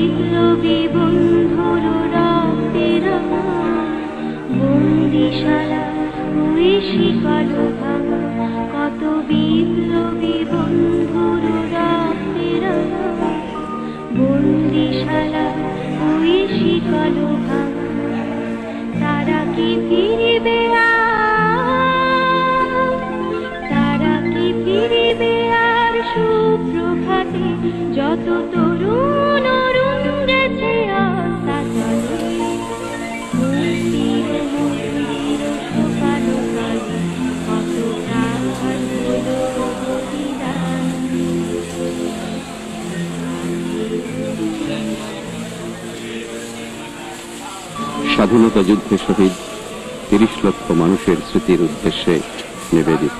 বিপ্লবী বন্ধুর রক্তের বন্দিশালা ওই শিকল ভাঙা, কত বিপ্লবী বন্ধুর রক্তের বন্দিশালা ওই শিকল ভাঙা। তারা কি ফিরবে আর, তারা কি ফিরবে আর সুপ্রভাতে, যত তরুণ অরুণ গেছে আশা চলে। মুক্তির মুক্তির শোকালো কালে কত প্রাণ হলো বলিদান। স্বাধীনতা যুদ্ধে শহীদ 30 লক্ষ মানুষের স্মৃতির উদ্দেশ্যে নিবেদিত।